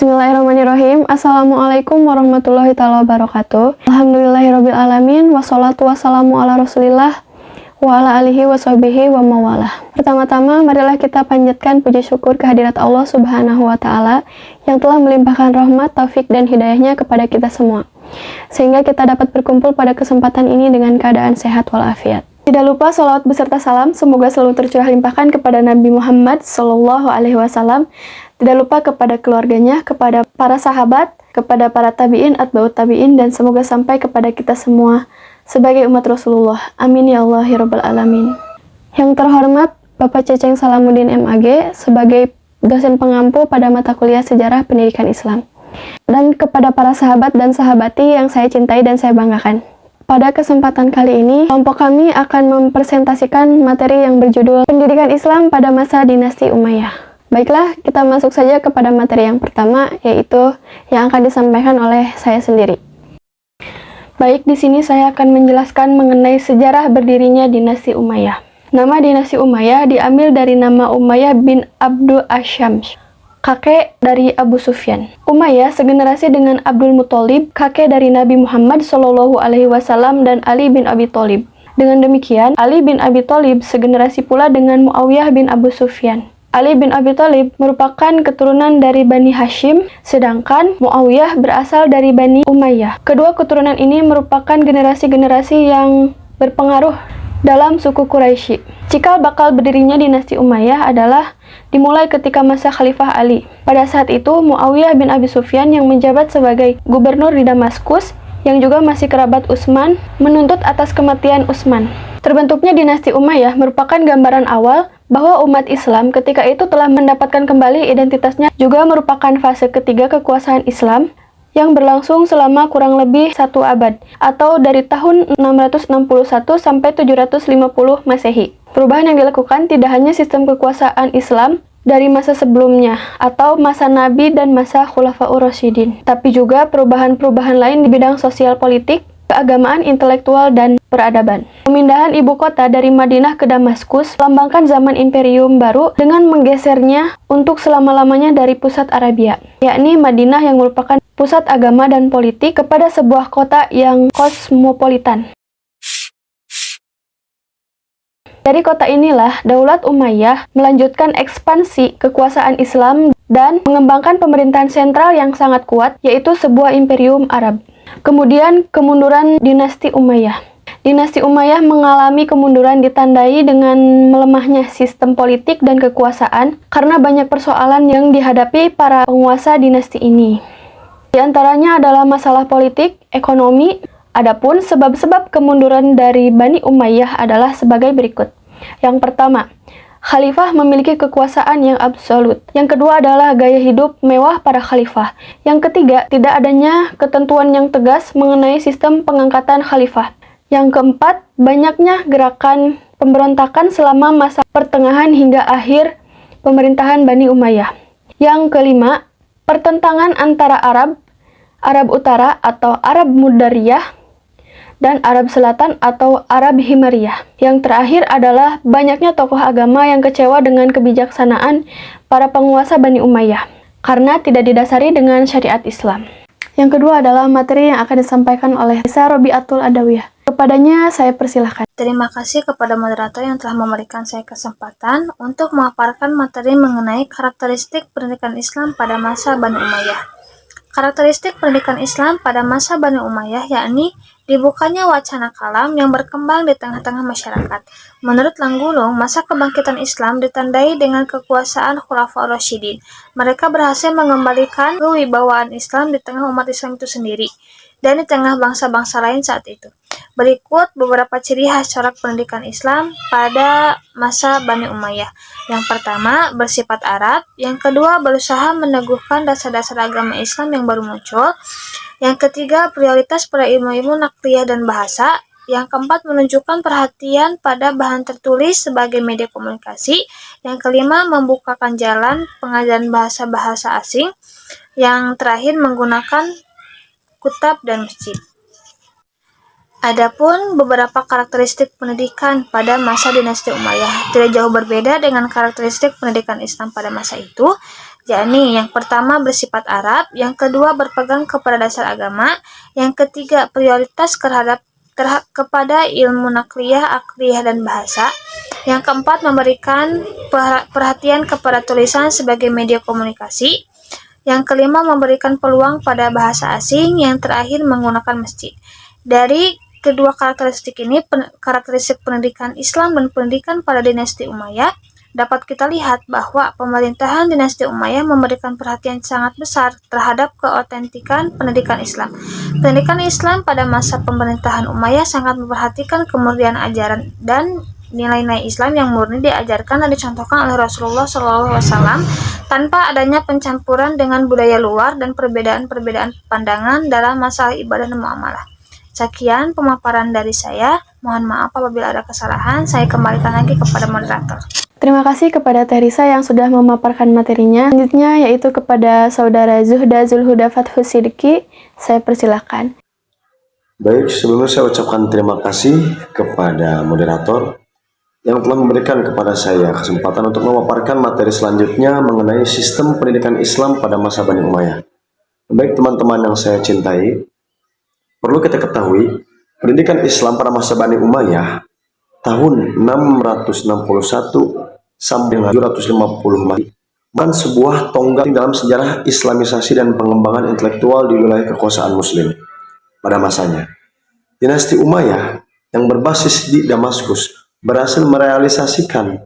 Bismillahirrahmanirrahim. Assalamualaikum warahmatullahi wabarakatuh. Alhamdulillahirrabbilalamin. Wassalatu wassalamu ala rasulillah wa ala alihi wa sahbihi wa mawalah. Pertama-tama, marilah kita panjatkan puji syukur kehadirat Allah subhanahu wa ta'ala yang telah melimpahkan rahmat, taufik, dan hidayahnya kepada kita semua, sehingga kita dapat berkumpul pada kesempatan ini dengan keadaan sehat walafiat. Tidak lupa salawat beserta salam semoga selalu tercurah limpahkan kepada Nabi Muhammad Sallallahu Alaihi Wasallam. Tidak lupa kepada keluarganya, kepada para sahabat, kepada para tabi'in, atba'ut tabi'in, dan semoga sampai kepada kita semua sebagai umat Rasulullah. Amin ya Allah ya Rabbal Alamin. Yang terhormat Bapak Ceceng Salamuddin MAG sebagai dosen pengampu pada mata kuliah Sejarah Pendidikan Islam. Dan kepada para sahabat dan sahabati yang saya cintai dan saya banggakan. Pada kesempatan kali ini, kelompok kami akan mempresentasikan materi yang berjudul Pendidikan Islam pada masa Dinasti Umayyah. Baiklah, kita masuk saja kepada materi yang pertama, yaitu yang akan disampaikan oleh saya sendiri. Baik, di sini saya akan menjelaskan mengenai sejarah berdirinya Dinasti Umayyah. Nama Dinasti Umayyah diambil dari nama Umayyah bin Abdul Asyams, kakek dari Abu Sufyan. Umayyah segenerasi dengan Abdul Muthalib, kakek dari Nabi Muhammad Shallallahu Alaihi Wasallam dan Ali bin Abi Thalib. Dengan demikian, Ali bin Abi Thalib segenerasi pula dengan Muawiyah bin Abu Sufyan. Ali bin Abi Thalib merupakan keturunan dari Bani Hashim, sedangkan Muawiyah berasal dari Bani Umayyah. Kedua keturunan ini merupakan generasi-generasi yang berpengaruh dalam suku Quraisy. Cikal bakal berdirinya dinasti Umayyah adalah dimulai ketika masa Khalifah Ali. Pada saat itu, Muawiyah bin Abi Sufyan yang menjabat sebagai gubernur di Damaskus, yang juga masih kerabat Utsman, menuntut atas kematian Utsman. Terbentuknya dinasti Umayyah merupakan gambaran awal bahwa umat Islam ketika itu telah mendapatkan kembali identitasnya, juga merupakan fase ketiga kekuasaan Islam yang berlangsung selama kurang lebih 1 abad, atau dari tahun 661 sampai 750 Masehi. Perubahan yang dilakukan tidak hanya sistem kekuasaan Islam dari masa sebelumnya atau masa Nabi dan masa Khulafaur Rasyidin, tapi juga perubahan-perubahan lain di bidang sosial politik, keagamaan, intelektual, dan peradaban. Pemindahan ibu kota dari Madinah ke Damaskus melambangkan zaman imperium baru dengan menggesernya untuk selama-lamanya dari pusat Arabia, yakni Madinah yang merupakan pusat agama dan politik, kepada sebuah kota yang kosmopolitan. Dari kota inilah Daulat Umayyah melanjutkan ekspansi kekuasaan Islam dan mengembangkan pemerintahan sentral yang sangat kuat, yaitu sebuah imperium Arab. Kemudian kemunduran dinasti Umayyah. Dinasti Umayyah mengalami kemunduran ditandai dengan melemahnya sistem politik dan kekuasaan karena banyak persoalan yang dihadapi para penguasa dinasti ini. Di antaranya adalah masalah politik, ekonomi. Adapun sebab-sebab kemunduran dari Bani Umayyah adalah sebagai berikut. Yang pertama, Khalifah memiliki kekuasaan yang absolut. Yang kedua adalah gaya hidup mewah para khalifah. Yang ketiga, tidak adanya ketentuan yang tegas mengenai sistem pengangkatan khalifah. Yang keempat, banyaknya gerakan pemberontakan selama masa pertengahan hingga akhir pemerintahan Bani Umayyah. Yang kelima, pertentangan antara Arab Utara atau Arab Mudariyah, dan Arab Selatan atau Arab Himariyah. Yang terakhir adalah banyaknya tokoh agama yang kecewa dengan kebijaksanaan para penguasa Bani Umayyah karena tidak didasari dengan syariat Islam. Yang kedua adalah materi yang akan disampaikan oleh Nisa Robiatul Adawiyah. Kepadanya saya persilahkan. Terima kasih kepada moderator yang telah memberikan saya kesempatan untuk memaparkan materi mengenai karakteristik pendidikan Islam pada masa Bani Umayyah. Karakteristik pendidikan Islam pada masa Bani Umayyah yakni dibukanya wacana kalam yang berkembang di tengah-tengah masyarakat. Menurut Langgulung, masa kebangkitan Islam ditandai dengan kekuasaan Khulafaur Rasyidin. Mereka berhasil mengembalikan kewibawaan Islam di tengah umat Islam itu sendiri dan di tengah bangsa-bangsa lain saat itu. Berikut beberapa ciri khas corak pendidikan Islam pada masa Bani Umayyah. Yang pertama, bersifat Arab. Yang kedua, berusaha meneguhkan dasar-dasar agama Islam yang baru muncul. Yang ketiga, prioritas pada ilmu-ilmu nakliyah dan bahasa. Yang keempat, menunjukkan perhatian pada bahan tertulis sebagai media komunikasi. Yang kelima, membukakan jalan pengajaran bahasa-bahasa asing. Yang terakhir, menggunakan kutab dan masjid. Adapun beberapa karakteristik pendidikan pada masa dinasti Umayyah tidak jauh berbeda dengan karakteristik pendidikan Islam pada masa itu, yakni yang pertama bersifat Arab, yang kedua berpegang kepada dasar agama, yang ketiga prioritas kepada ilmu nakliyah, akliyah, dan bahasa, yang keempat memberikan perhatian kepada tulisan sebagai media komunikasi, yang kelima memberikan peluang pada bahasa asing, yang terakhir menggunakan masjid. Dari kedua karakteristik ini, karakteristik pendidikan Islam dan pendidikan pada dinasti Umayyah, dapat kita lihat bahwa pemerintahan dinasti Umayyah memberikan perhatian sangat besar terhadap keotentikan pendidikan Islam. Pendidikan Islam pada masa pemerintahan Umayyah sangat memperhatikan kemurnian ajaran dan nilai-nilai Islam yang murni diajarkan dan dicontohkan oleh Rasulullah SAW tanpa adanya pencampuran dengan budaya luar dan perbedaan-perbedaan pandangan dalam masalah ibadah dan muamalah. Sekian pemaparan dari saya. Mohon maaf apabila ada kesalahan. Saya kembalikan lagi kepada moderator. Terima kasih kepada Teh Risa yang sudah memaparkan materinya. Selanjutnya yaitu kepada Saudara Zuhda Zulhuda Fathu Sidiki. Saya persilahkan. Baik, sebelumnya saya ucapkan terima kasih kepada moderator yang telah memberikan kepada saya kesempatan untuk memaparkan materi selanjutnya mengenai sistem pendidikan Islam pada masa Bani Umayyah. Baik teman-teman yang saya cintai, perlu kita ketahui, pendidikan Islam pada masa Bani Umayyah tahun 661 sampai 750 Masehi bukan sebuah tonggak dalam sejarah Islamisasi dan pengembangan intelektual di wilayah kekuasaan Muslim pada masanya. Dinasti Umayyah yang berbasis di Damaskus berhasil merealisasikan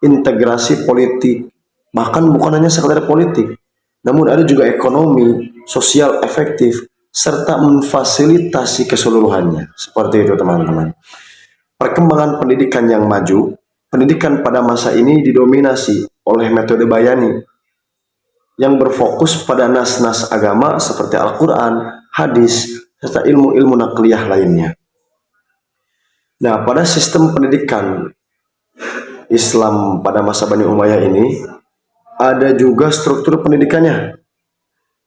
integrasi politik, bahkan bukan hanya sekedar politik, namun ada juga ekonomi, sosial efektif, serta memfasilitasi keseluruhannya. Seperti itu teman-teman. Perkembangan pendidikan yang maju, pendidikan pada masa ini didominasi oleh metode bayani yang berfokus pada nas-nas agama seperti Al-Quran, hadis, serta ilmu-ilmu nakliyah lainnya. Nah, pada sistem pendidikan Islam pada masa Bani Umayyah ini, ada juga struktur pendidikannya.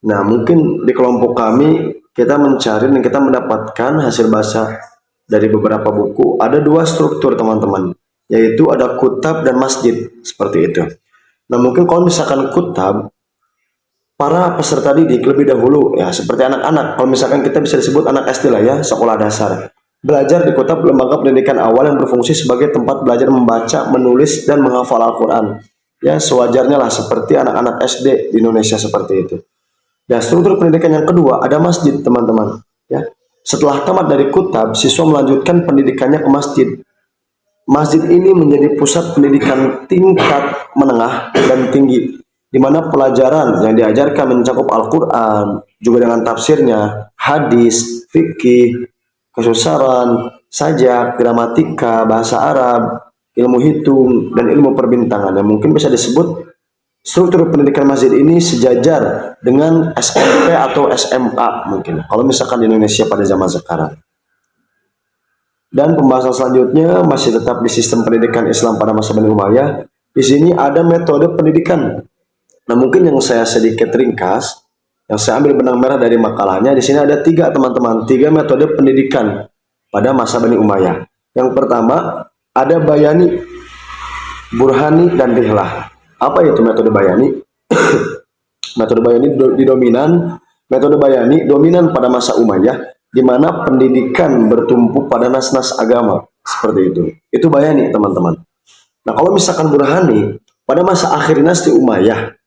Nah, mungkin di kelompok kami, kita mencari dan kita mendapatkan hasil bahasa dari beberapa buku. Ada dua struktur teman-teman, yaitu ada kutab dan masjid, seperti itu. Nah, mungkin kalau misalkan kutab, para peserta didik lebih dahulu, ya seperti anak-anak, kalau misalkan kita bisa disebut anak SD lah ya, sekolah dasar, belajar di kutab lembaga pendidikan awal yang berfungsi sebagai tempat belajar membaca, menulis, dan menghafal Al-Quran. Ya, sewajarnya lah seperti anak-anak SD di Indonesia seperti itu. Dan struktur pendidikan yang kedua, ada masjid teman-teman. Ya, setelah tamat dari kutab, siswa melanjutkan pendidikannya ke masjid. Masjid ini menjadi pusat pendidikan tingkat menengah dan tinggi, di mana pelajaran yang diajarkan mencakup Al-Quran, juga dengan tafsirnya, hadis, fikih, kesusaran, sajak, gramatika, bahasa Arab, ilmu hitung, dan ilmu perbintangan. Yang mungkin bisa disebut struktur pendidikan masjid ini sejajar dengan SMP atau SMA mungkin, kalau misalkan di Indonesia pada zaman sekarang. Dan pembahasan selanjutnya masih tetap di sistem pendidikan Islam pada masa Bani Umayyah. Di sini ada metode pendidikan. Nah, mungkin yang saya sedikit ringkas, yang saya ambil benang merah dari makalahnya, di sini ada tiga teman-teman, tiga metode pendidikan pada masa Bani Umayyah. Yang pertama ada bayani, burhani, dan rihlah. Apa itu metode bayani? Metode bayani dominan pada masa Umayyah, di mana pendidikan bertumpu pada nas-nas agama, seperti itu. Itu bayani teman-teman. Nah, kalau misalkan burhani, pada masa akhir dinasti Umayyah,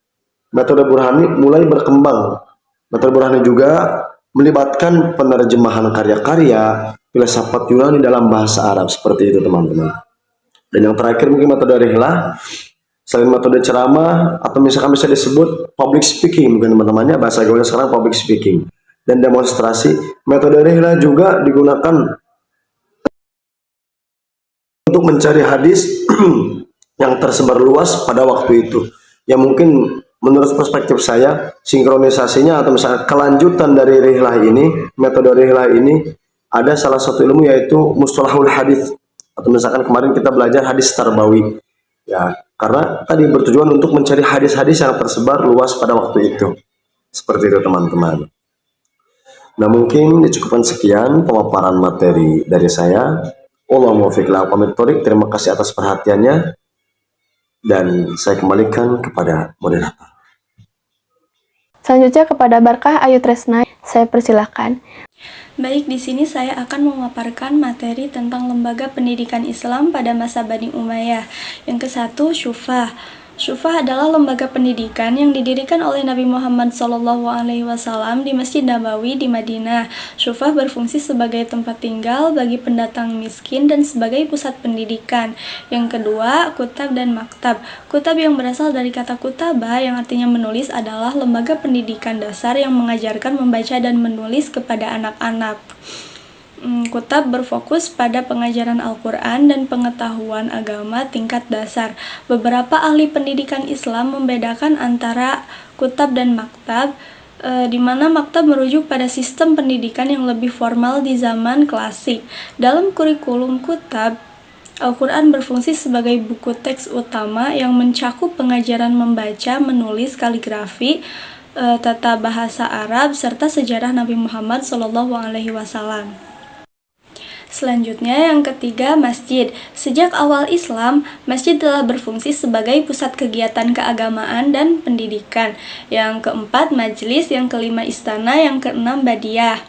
metode burhani mulai berkembang. Metode burhani juga melibatkan penerjemahan karya-karya filsafat Yunani dalam bahasa Arab, seperti itu teman-teman. Dan yang terakhir mungkin metode rihlah, selain metode ceramah atau misalkan bisa disebut public speaking, mungkin teman-temannya bahasa gaulnya sekarang public speaking, dan demonstrasi. Metode rihlah juga digunakan untuk mencari hadis yang tersebar luas pada waktu itu, yang mungkin menurut perspektif saya sinkronisasinya atau misalnya kelanjutan dari rihlah ini, metode rihlah ini, ada salah satu ilmu yaitu mustalahul hadis, atau misalkan kemarin kita belajar hadis tarbawi, ya, karena tadi bertujuan untuk mencari hadis-hadis yang tersebar luas pada waktu itu, seperti itu teman-teman. Nah, mungkin dicukupkan sekian pemaparan materi dari saya. Wallahu muwaffiq ila aqwamit thoriq. Terima kasih atas perhatiannya, dan saya kembalikan kepada moderator. Selanjutnya kepada Barkah Ayu Tresna, saya persilahkan. Baik, di sini saya akan memaparkan materi tentang lembaga pendidikan Islam pada masa Bani Umayyah. Yang ke-1, Syufah. Syufah adalah lembaga pendidikan yang didirikan oleh Nabi Muhammad SAW di Masjid Nabawi di Madinah. Syufah berfungsi sebagai tempat tinggal bagi pendatang miskin dan sebagai pusat pendidikan. Yang kedua, Kutab dan Maktab. Kutab yang berasal dari kata kutabah yang artinya menulis adalah lembaga pendidikan dasar yang mengajarkan membaca dan menulis kepada anak-anak. Kutab berfokus pada pengajaran Al-Quran dan pengetahuan agama tingkat dasar. Beberapa ahli pendidikan Islam membedakan antara kutab dan maktab, di mana maktab merujuk pada sistem pendidikan yang lebih formal di zaman klasik. Dalam kurikulum kutab, Al-Quran berfungsi sebagai buku teks utama yang mencakup pengajaran membaca, menulis, kaligrafi, tata bahasa Arab, serta sejarah Nabi Muhammad SAW. Selanjutnya yang ketiga, masjid. Sejak awal Islam, masjid telah berfungsi sebagai pusat kegiatan keagamaan dan pendidikan. Yang keempat, majlis. Yang kelima, istana. Yang keenam, badiyah.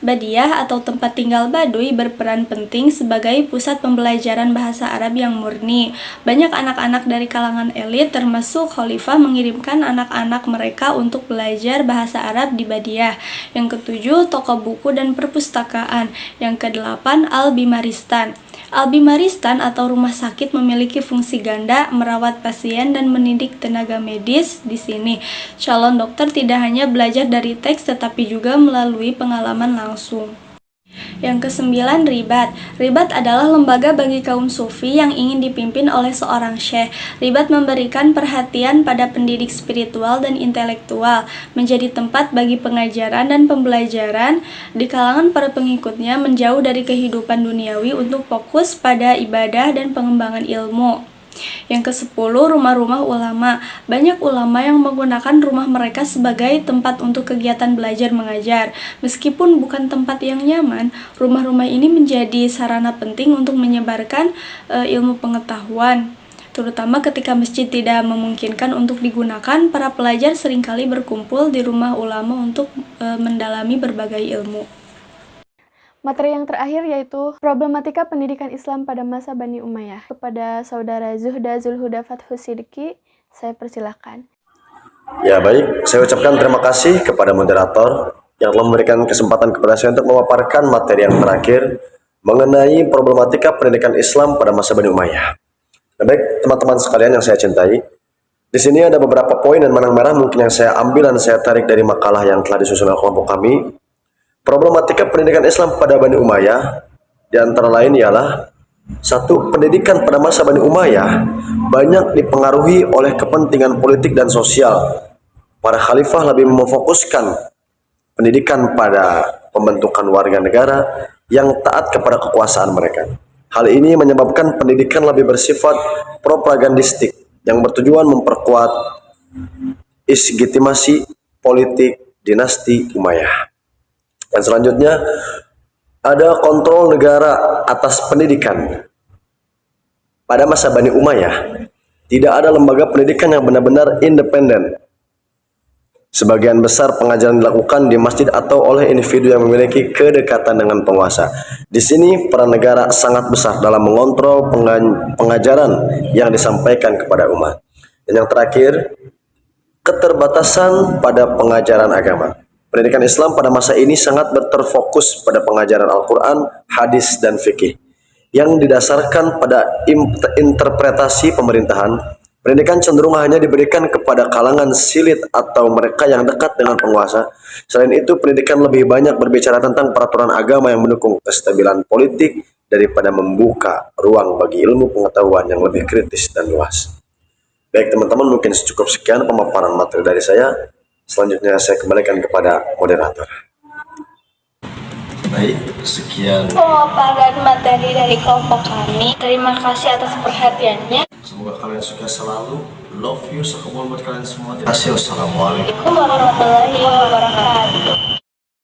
Badiyah atau tempat tinggal Baduy berperan penting sebagai pusat pembelajaran bahasa Arab yang murni. Banyak anak-anak dari kalangan elit termasuk khalifah mengirimkan anak-anak mereka untuk belajar bahasa Arab di Badiyah. Yang ketujuh, toko buku dan perpustakaan. Yang kedelapan, Al-Bimaristan. Al-Bimaristan atau rumah sakit memiliki fungsi ganda, merawat pasien dan mendidik tenaga medis di sini. Calon dokter tidak hanya belajar dari teks tetapi juga melalui pengalaman langsung. Yang kesembilan, ribat. Ribat adalah lembaga bagi kaum sufi yang ingin dipimpin oleh seorang syekh. Ribat memberikan perhatian pada pendidik spiritual dan intelektual, menjadi tempat bagi pengajaran dan pembelajaran di kalangan para pengikutnya menjauh dari kehidupan duniawi untuk fokus pada ibadah dan pengembangan ilmu. Yang ke-10, rumah-rumah ulama. Banyak ulama yang menggunakan rumah mereka sebagai tempat untuk kegiatan belajar mengajar. Meskipun bukan tempat yang nyaman, rumah-rumah ini menjadi sarana penting untuk menyebarkan ilmu pengetahuan. Terutama ketika masjid tidak memungkinkan untuk digunakan, para pelajar seringkali berkumpul di rumah ulama untuk mendalami berbagai ilmu. Materi yang terakhir yaitu problematika pendidikan Islam pada masa Bani Umayyah. Kepada Saudara Zuhda Zulhuda Fathus Sidiki, saya persilahkan. Ya baik, saya ucapkan terima kasih kepada moderator yang telah memberikan kesempatan kepada saya untuk memaparkan materi yang terakhir mengenai problematika pendidikan Islam pada masa Bani Umayyah. Nah, baik teman-teman sekalian yang saya cintai, di sini ada beberapa poin dan benang merah mungkin yang saya ambil dan saya tarik dari makalah yang telah disusun oleh kelompok kami. Problematika pendidikan Islam pada Bani Umayyah di antara lain ialah satu, pendidikan pada masa Bani Umayyah banyak dipengaruhi oleh kepentingan politik dan sosial. Para khalifah lebih memfokuskan pendidikan pada pembentukan warga negara yang taat kepada kekuasaan mereka. Hal ini menyebabkan pendidikan lebih bersifat propagandistik yang bertujuan memperkuat legitimasi politik dinasti Umayyah. Dan selanjutnya, ada kontrol negara atas pendidikan. Pada masa Bani Umayyah, tidak ada lembaga pendidikan yang benar-benar independen. Sebagian besar pengajaran dilakukan di masjid atau oleh individu yang memiliki kedekatan dengan penguasa. Di sini, peran negara sangat besar dalam mengontrol pengajaran yang disampaikan kepada umat. Dan yang terakhir, keterbatasan pada pengajaran agama. Pendidikan Islam pada masa ini sangat berterfokus pada pengajaran Al-Quran, hadis, dan fikih yang didasarkan pada interpretasi pemerintahan. Pendidikan cenderung hanya diberikan kepada kalangan silit atau mereka yang dekat dengan penguasa. Selain itu, pendidikan lebih banyak berbicara tentang peraturan agama yang mendukung kestabilan politik daripada membuka ruang bagi ilmu pengetahuan yang lebih kritis dan luas. Baik teman-teman, mungkin cukup sekian pemaparan materi dari saya. Selanjutnya saya kembalikan kepada moderator. Baik, sekian. Pemaparan materi dari kelompok kami. Terima kasih atas perhatiannya. Semoga kalian sukses selalu. Love you, sahabat buat kalian semua. Terima kasih. Wassalamualaikum Assalamualaikum warahmatullahi wabarakatuh.